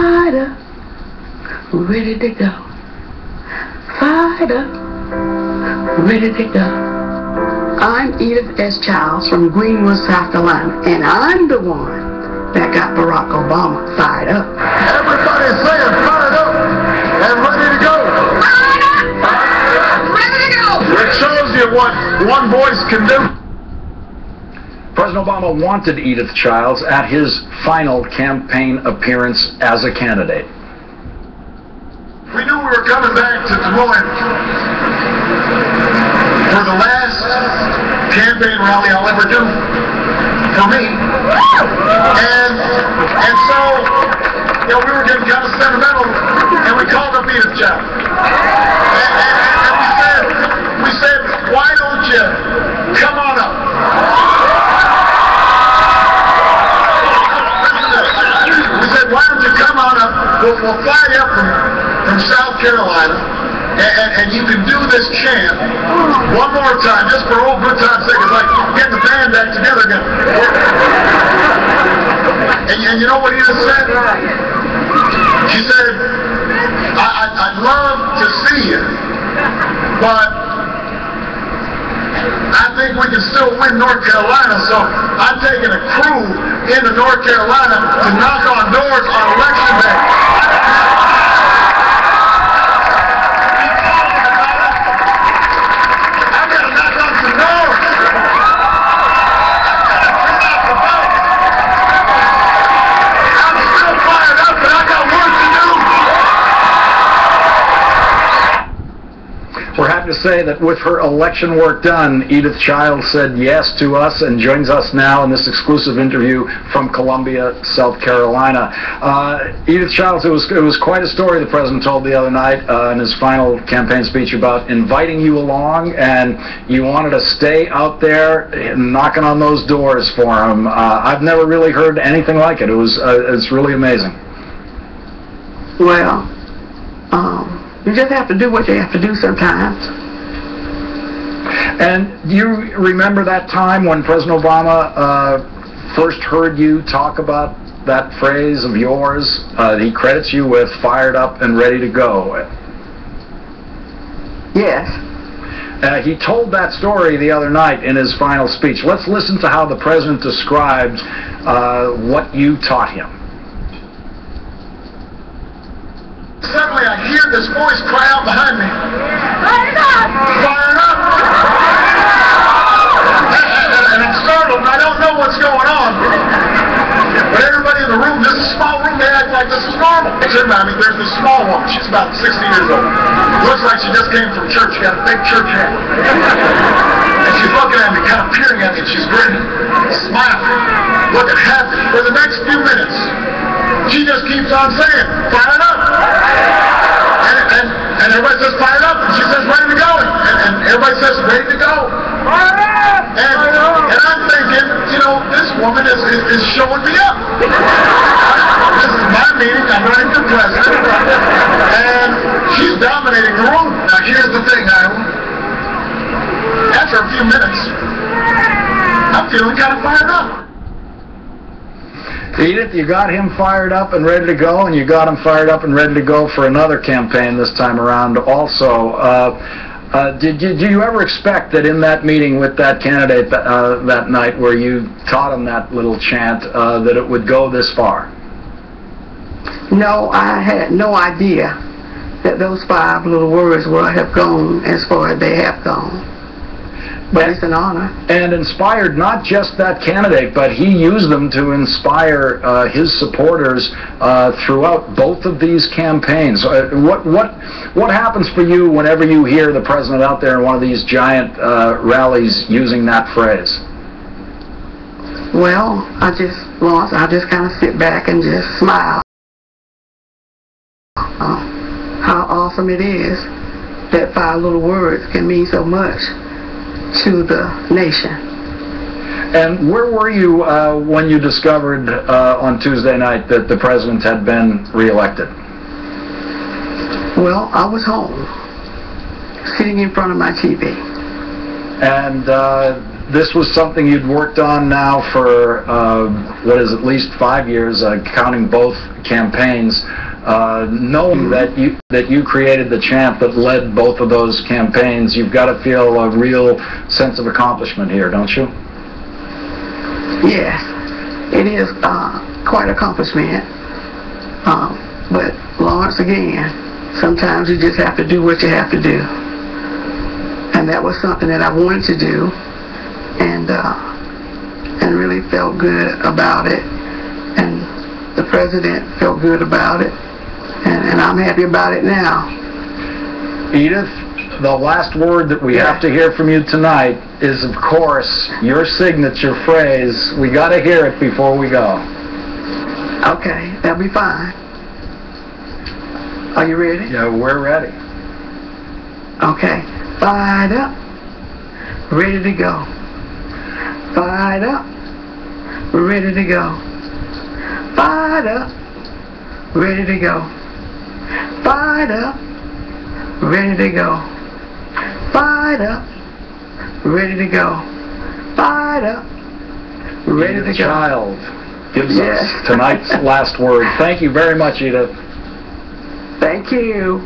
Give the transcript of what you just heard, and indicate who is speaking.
Speaker 1: Fired up, ready to go. Fired up, ready to go. I'm Edith S. Childs from Greenwood, South Carolina, and I'm the one that got Barack Obama fired up.
Speaker 2: Everybody's saying fired up and ready to go.
Speaker 1: Fired up, ready to go.
Speaker 2: It shows you what one voice can do.
Speaker 3: President Obama wanted Edith Childs at his final campaign appearance as a candidate.
Speaker 2: We knew we were coming back to Des Moines for the last campaign rally I'll ever do for me. And so, you know, we were getting kind of sentimental, and we called up Edith Childs. And we said, why don't you come on up? We said, why don't you come on up? We'll fly you up from South Carolina, and you can do this chant one more time, just for old good time's sake. It's like getting the band back together again. And you know what Edith said? She said, I'd love to see you, but I think we can still win North Carolina, so I'm taking a crew into North Carolina to knock on doors on election day. I've got to knock on some doors. I'm still fired up, but I got work to do.
Speaker 3: We're happy to say that with her election work done, Edith Childs said yes to us and joins us now in this exclusive interview from Columbia, South Carolina. Edith Childs, it was quite a story the president told the other night in his final campaign speech about inviting you along, and you wanted to stay out there knocking on those doors for him. I've never really heard anything like it. It's really amazing.
Speaker 1: Well, you just have to do what you have to do sometimes.
Speaker 3: And do you remember that time when President Obama first heard you talk about that phrase of yours? He credits you with fired up and ready to go.
Speaker 1: Yes.
Speaker 3: He told that story the other night in his final speech. Let's listen to how the president described what you taught him.
Speaker 2: Suddenly I hear this voice cry out behind me.
Speaker 1: Fired up!
Speaker 2: Fired up! And I'm startled and I don't know what's going on. But everybody in the room, this is a small room, they act like this is normal. I mean, there's this small woman, she's about 60 years old. Looks like she just came from church, she got a big church hat. And she's looking at me, kind of peering at me, and she's grinning, smiling, looking happy. For the next few minutes, she just keeps on saying, fired up! And everybody says fired up, and she says ready to go, and everybody says ready to go. And I'm thinking, you know, this woman is showing me up. This is my meeting, I'm running for president, and she's dominating the room. Now here's the thing, after a few minutes, I'm feeling kind of fired up.
Speaker 3: Edith, you got him fired up and ready to go, and you got him fired up and ready to go for another campaign this time around also. Did you ever expect that in that meeting with that candidate that night where you taught him that little chant that it would go this far?
Speaker 1: No, I had no idea that those 5 little words would have gone as far as they have gone. But it's an honor. And
Speaker 3: inspired not just that candidate, but he used them to inspire his supporters throughout both of these campaigns. What happens for you whenever you hear the president out there in one of these giant rallies using that phrase?
Speaker 1: Well, I just kind of sit back and just smile. How awesome it is that 5 little words can mean so much to the nation.
Speaker 3: And where were you when you discovered on Tuesday night that the president had been reelected?
Speaker 1: Well, I was home, sitting in front of my TV.
Speaker 3: And this was something you'd worked on now for, what is at least 5 years, counting both campaigns. Knowing that you created the chant that led both of those campaigns, you've got to feel a real sense of accomplishment here, don't you?
Speaker 1: Yes, it is quite an accomplishment. But Lawrence, again, sometimes you just have to do what you have to do. And that was something that I wanted to do, and really felt good about it. And the president felt good about it. And I'm happy about it now.
Speaker 3: Edith, the last word that we have to hear from you tonight is, of course, your signature phrase. We got to hear it before we go.
Speaker 1: Okay, that'll be fine. Are you ready?
Speaker 3: Yeah, we're ready.
Speaker 1: Okay. Fired up, ready to go. Fired up, ready to go. Fired up, ready to go. Fired up, ready to go. Fired up, ready to go. Fired up, ready to go.
Speaker 3: Child gives us tonight's last word. Thank you very much, Edith.
Speaker 1: Thank you.